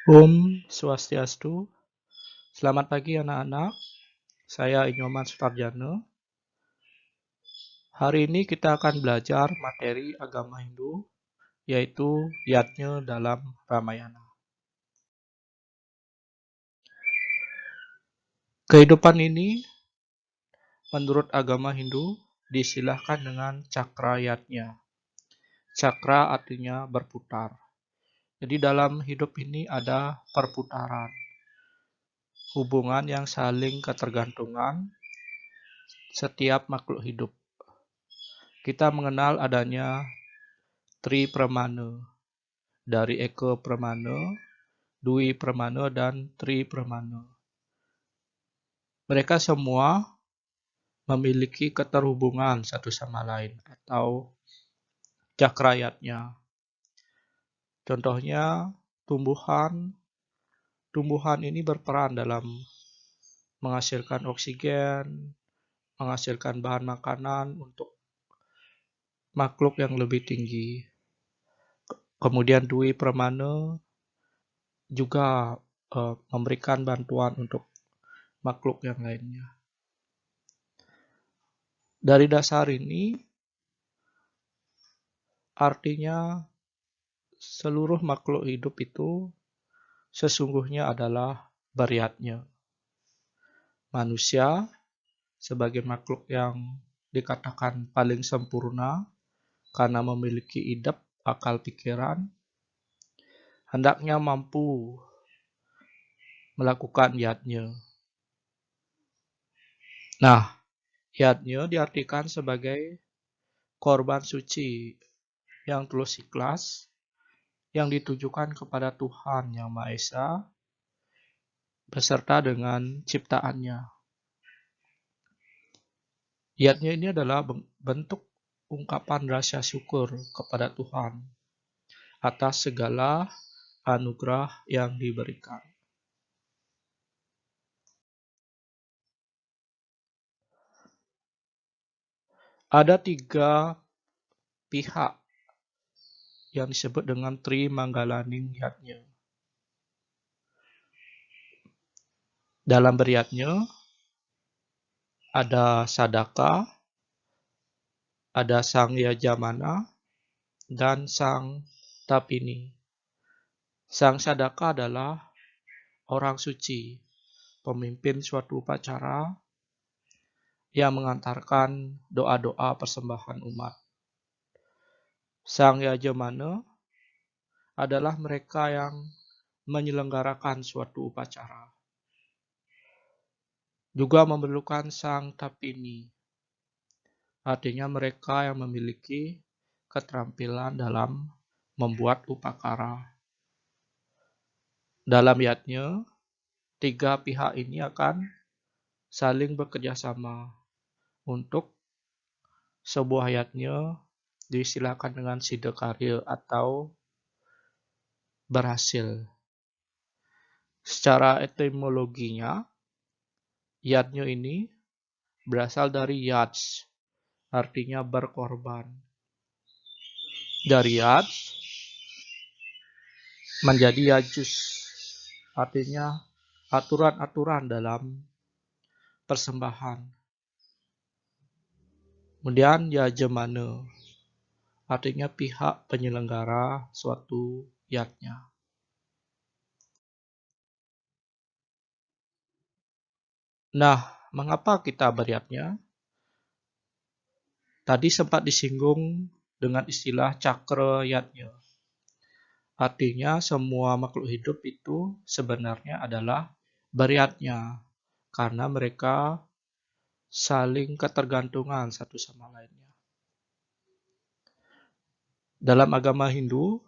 Om Swastiastu. Selamat pagi anak-anak. Saya Inyoman Sutarjana. Hari ini kita akan belajar materi agama Hindu, yaitu Yatnya dalam Ramayana. Kehidupan ini, menurut agama Hindu, disilahkan dengan cakra yatnya. Cakra artinya berputar. Jadi dalam hidup ini ada perputaran. Hubungan yang saling ketergantungan setiap makhluk hidup. Kita mengenal adanya Tri Pramana, dari Eka Pramana, Dwi Pramana, dan Tri Pramana. Mereka semua memiliki keterhubungan satu sama lain atau cakrayatnya. Contohnya tumbuhan. Tumbuhan ini berperan dalam menghasilkan oksigen, menghasilkan bahan makanan untuk makhluk yang lebih tinggi. Kemudian Dwi Pramana juga memberikan bantuan untuk makhluk yang lainnya. Dari dasar ini, artinya seluruh makhluk hidup itu sesungguhnya adalah bariatnya. Manusia sebagai makhluk yang dikatakan paling sempurna karena memiliki idep, akal pikiran, hendaknya mampu melakukan yatnya. Nah, yatnya diartikan sebagai korban suci yang tulus ikhlas yang ditujukan kepada Tuhan Yang Maha Esa beserta dengan ciptaannya. Yatnya ini adalah bentuk ungkapan rasa syukur kepada Tuhan atas segala anugerah yang diberikan. Ada 3 pihak yang disebut dengan Tri Manggalaning Yatnya. Dalam beryatnya ada Sadaka, ada Sang Yajamana, dan Sang Tapini. Sang Sadaka adalah orang suci, pemimpin suatu upacara yang mengantarkan doa-doa persembahan umat. Sang Yajamana adalah mereka yang menyelenggarakan suatu upacara. Juga memerlukan Sang Tapini, artinya mereka yang memiliki keterampilan dalam membuat upakara. Dalam yatnya, 3 pihak ini akan saling bekerjasama untuk sebuah yatnya disilakan dengan siddhakarya atau berhasil. Secara etimologinya, yatnya ini berasal dari yats, artinya berkorban. Dari yats menjadi yajus, artinya aturan-aturan dalam persembahan. Kemudian Yajamana, artinya pihak penyelenggara suatu yatnya. Nah, mengapa kita beryatnya? Tadi sempat disinggung dengan istilah cakra yatnya. Artinya semua makhluk hidup itu sebenarnya adalah beryatnya karena mereka saling ketergantungan satu sama lainnya. Dalam agama Hindu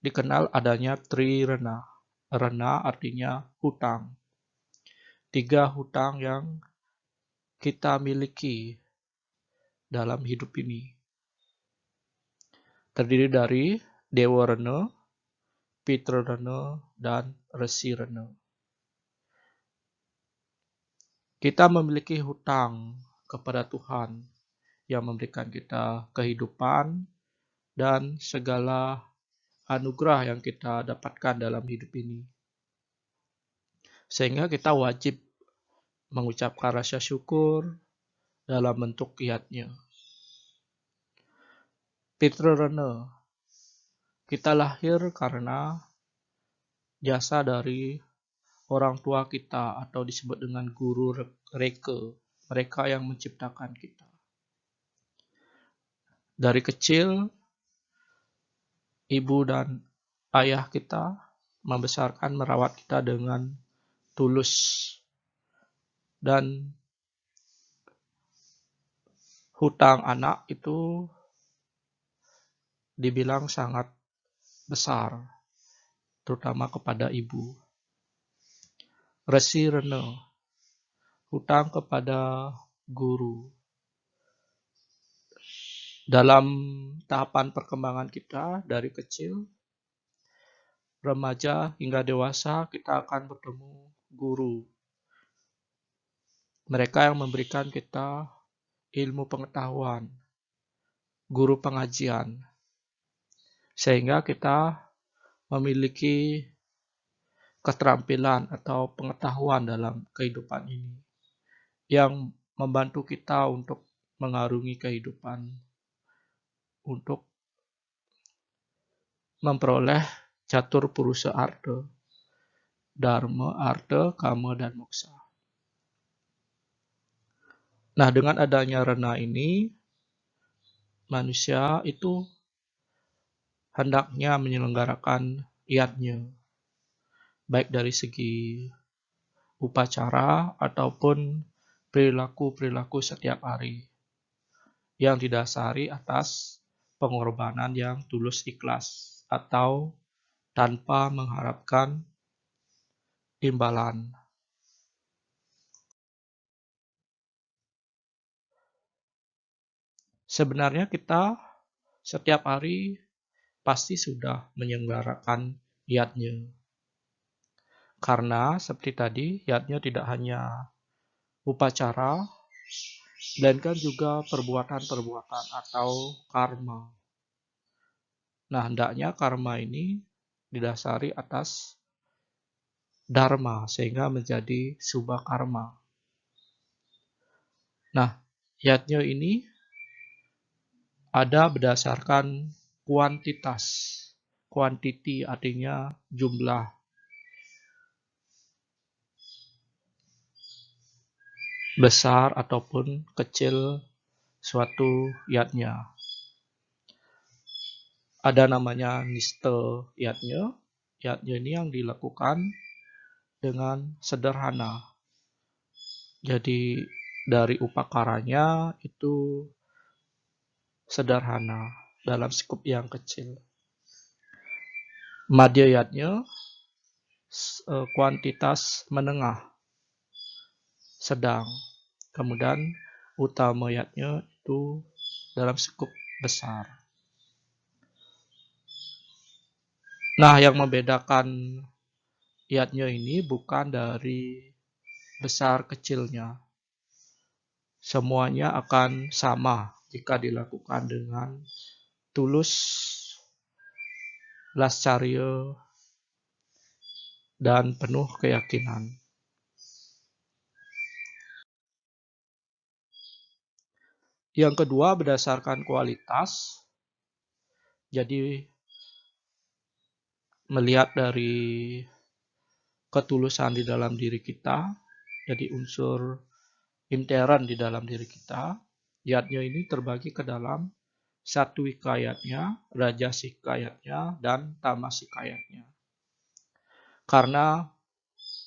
dikenal adanya Trirena. Rena artinya hutang. 3 hutang yang kita miliki dalam hidup ini. Terdiri dari Dewa Rena, Pitra Rena, dan Resi Rena. Kita memiliki hutang kepada Tuhan yang memberikan kita kehidupan dan segala anugerah yang kita dapatkan dalam hidup ini. Sehingga kita wajib mengucapkan rasa syukur dalam bentuk qiyadnya. Pitrarana, kita lahir karena jasa dari orang tua kita atau disebut dengan guru reka, mereka yang menciptakan kita. Dari kecil, ibu dan ayah kita membesarkan, merawat kita dengan tulus. Dan hutang anak itu dibilang sangat besar, terutama kepada ibu. Resi rene, hutang kepada guru. Dalam tahapan perkembangan kita dari kecil, remaja hingga dewasa, kita akan bertemu guru. Mereka yang memberikan kita ilmu pengetahuan, guru pengajian, sehingga kita memiliki keterampilan atau pengetahuan dalam kehidupan ini yang membantu kita untuk mengarungi kehidupan, untuk memperoleh catur purusa artha, dharma, artha, kama, dan moksa. Nah, dengan adanya rena ini, manusia itu hendaknya menyelenggarakan iyadnya, baik dari segi upacara ataupun perilaku-perilaku setiap hari yang didasari atas pengorbanan yang tulus ikhlas atau tanpa mengharapkan imbalan. Sebenarnya kita setiap hari pasti sudah menyelenggarakan iyadnya. Karena seperti tadi, iyadnya tidak hanya upacara, melainkan juga perbuatan-perbuatan atau karma. Nah, hendaknya karma ini didasari atas dharma sehingga menjadi subha karma. Nah, iyadnya ini ada berdasarkan kuantitas. Quantity artinya jumlah. Besar ataupun kecil suatu iyadnya. Ada namanya nista iyadnya. Iyadnya ini yang dilakukan dengan sederhana. Jadi dari upakaranya itu sederhana dalam skup yang kecil. Madhya iyadnya kuantitas menengah, sedang. Kemudian utama iyadnya itu dalam skup besar. Nah, yang membedakan iyadnya ini bukan dari besar kecilnya. Semuanya akan sama jika dilakukan dengan tulus, lascarya, dan penuh keyakinan. Yang kedua, berdasarkan kualitas. Jadi melihat dari ketulusan di dalam diri kita, jadi unsur intern di dalam diri kita. Iyadnya ini terbagi ke dalam satwika iyadnya, rajasika iyadnya, dan tamasika iyadnya. Karena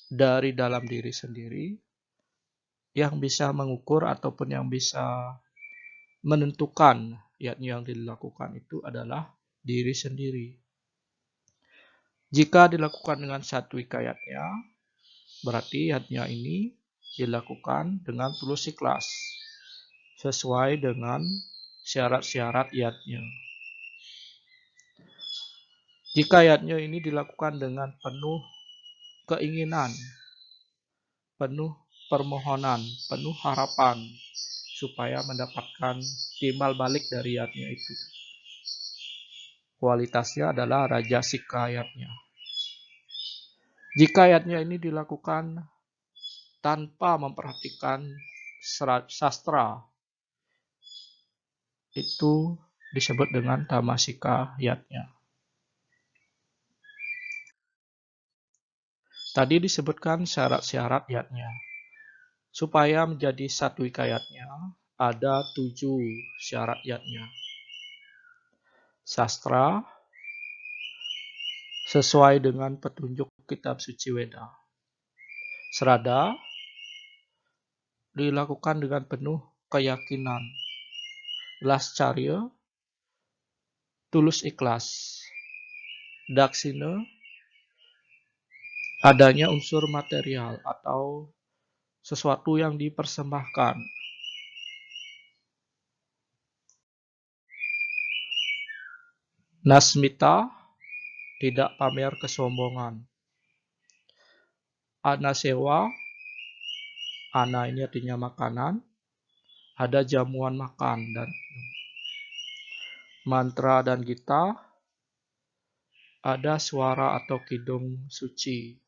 dari dalam diri sendiri yang bisa mengukur ataupun yang bisa menentukan iyadnya yang dilakukan itu adalah diri sendiri. Jika dilakukan dengan satwika iyadnya, berarti iyadnya ini dilakukan dengan tulus ikhlas, sesuai dengan syarat-syarat iyadnya. Jika iyadnya ini dilakukan dengan penuh keinginan, penuh permohonan, penuh harapan, supaya mendapatkan timbal balik dari iyadnya itu. kualitasnya adalah Raja Sika yatnya. Jika yatnya ini dilakukan tanpa memperhatikan sastra, itu disebut dengan Tamasika yatnya. Tadi disebutkan syarat-syarat yatnya. Supaya menjadi satu yatnya, ada 7 syarat yatnya. Sastra, sesuai dengan petunjuk kitab suci Weda. Serada, dilakukan dengan penuh keyakinan. Lascarya, tulus ikhlas. Daksina, adanya unsur material atau sesuatu yang dipersembahkan. Nasmita, tidak pamer kesombongan. Anasewa, ana ini artinya makanan, ada jamuan makan dan mantra dan gita, ada suara atau kidung suci.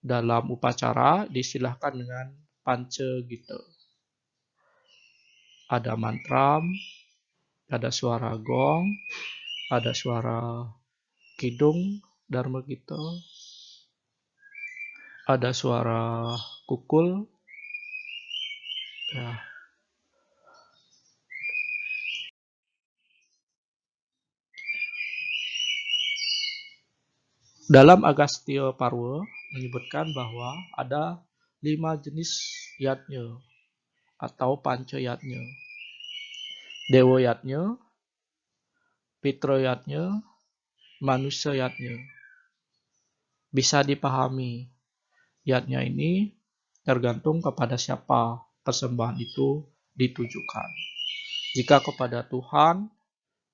Dalam upacara disilahkan dengan panca gita. Ada mantra, ada suara gong, ada suara kidung, dharma gita, ada suara kukul. Ya. Dalam Agastya Parwa menyebutkan bahwa ada 5 jenis yatnya atau panca yatnya. Dewa yatnya, Pitra yatnya, Manusia yatnya. Bisa dipahami, yatnya ini tergantung kepada siapa persembahan itu ditujukan. Jika kepada Tuhan,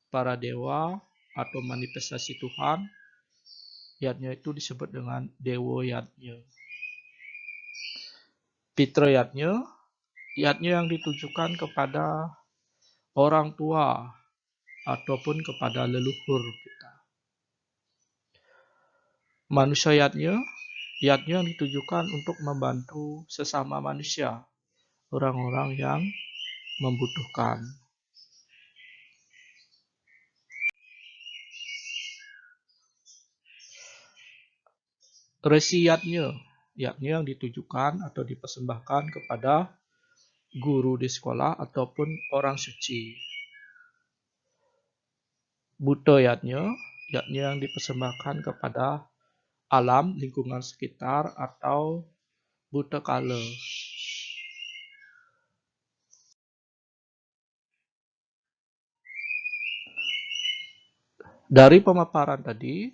para dewa, atau manifestasi Tuhan, yatnya itu disebut dengan Dewa yatnya. Pitra yatnya, yatnya yang ditujukan kepada orang tua ataupun kepada leluhur kita. Manusia yatnya yang ditujukan untuk membantu sesama manusia, orang-orang yang membutuhkan. Resi yatnya yang ditujukan atau dipersembahkan kepada guru di sekolah ataupun orang suci. Buta yatnya yang dipersembahkan kepada alam lingkungan sekitar atau buta kala. Dari pemaparan tadi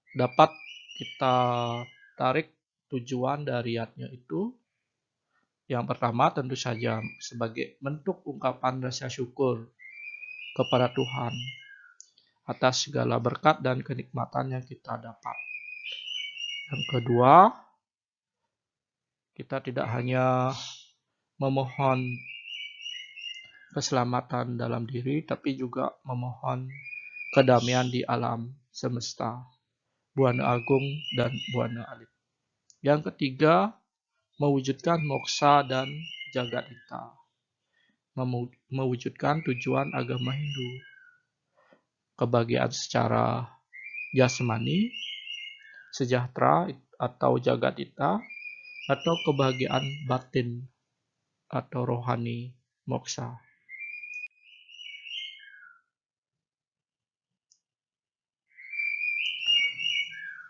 dapat kita tarik tujuan dari yatnya itu. Yang pertama tentu saja sebagai bentuk ungkapan rasa syukur kepada Tuhan atas segala berkat dan kenikmatan yang kita dapat. Yang kedua, kita tidak hanya memohon keselamatan dalam diri, tapi juga memohon kedamaian di alam semesta, Buana Agung dan Buana Alit. Yang ketiga, mewujudkan moksa dan jagadita, mewujudkan tujuan agama Hindu, kebahagiaan secara jasmani, sejahtera atau jagadita, atau kebahagiaan batin atau rohani, moksa.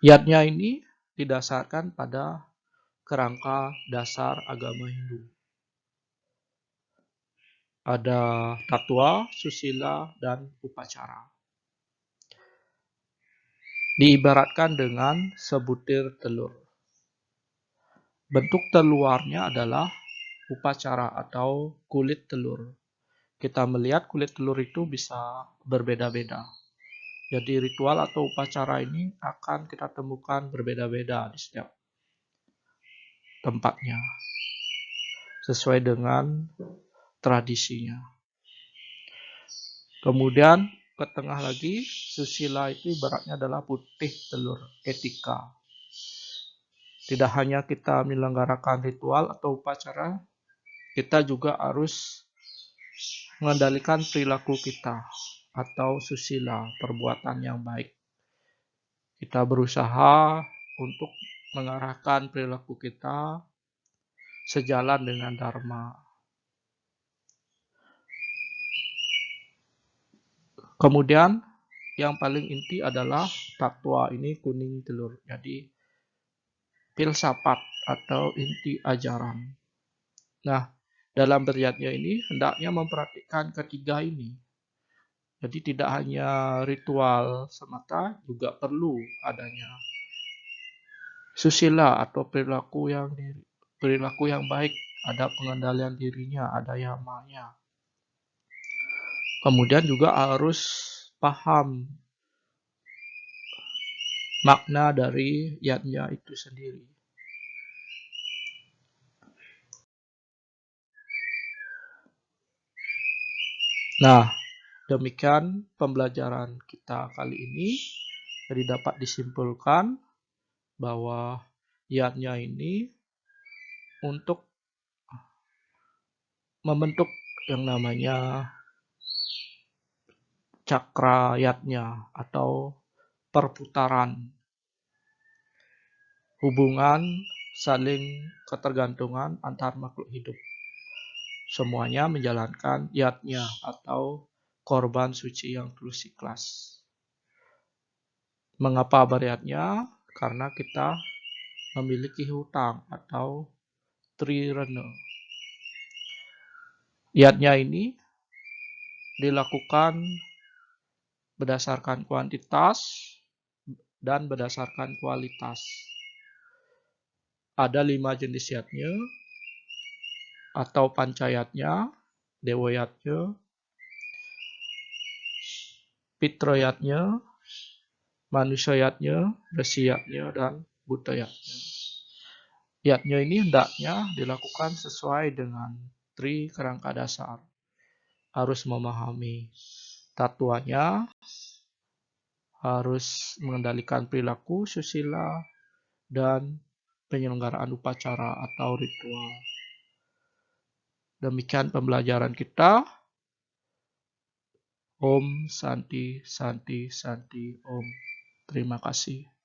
Yatnya ini didasarkan pada kerangka dasar agama Hindu. Ada tatwa, susila, dan upacara. Diibaratkan dengan sebutir telur. Bentuk terluarnya adalah upacara atau kulit telur. Kita melihat kulit telur itu bisa berbeda-beda. Jadi ritual atau upacara ini akan kita temukan berbeda-beda di setiap tempatnya, sesuai dengan tradisinya. Kemudian ke tengah lagi, susila itu ibaratnya adalah putih telur etika. Tidak hanya kita menyelenggarakan ritual atau upacara, kita juga harus mengendalikan perilaku kita atau susila, perbuatan yang baik. Kita berusaha untuk mengarahkan perilaku kita sejalan dengan Dharma. Kemudian yang paling inti adalah tatwa ini kuning telur. Jadi filsafat atau inti ajaran. Nah, dalam beryatnya ini hendaknya memperhatikan ketiga ini. Jadi tidak hanya ritual semata, juga perlu adanya susila atau perilaku yang baik, ada pengendalian dirinya, ada yamanya. Kemudian juga harus paham makna dari yatnya itu sendiri. Nah, demikian pembelajaran kita kali ini. Jadi dapat disimpulkan bahwa yatnya ini untuk membentuk yang namanya cakra yatnya atau perputaran hubungan saling ketergantungan antar makhluk hidup. Semuanya menjalankan yatnya atau korban suci yang tulus ikhlas. Mengapa beryatnya? Karena kita memiliki hutang atau trirena. Yatnya ini dilakukan berdasarkan kuantitas dan berdasarkan kualitas. Ada 5 jenis yatnya atau pancayatnya, dewoyatnya, pitroyatnya, manusiayatnya, resiyatnya, dan buddhayatnya. Yatnya ini hendaknya dilakukan sesuai dengan tri kerangka dasar. Harus memahami tatuanya, harus mengendalikan perilaku susila, dan penyelenggaraan upacara atau ritual. Demikian pembelajaran kita. Om Santi Santi Santi Om. Terima kasih.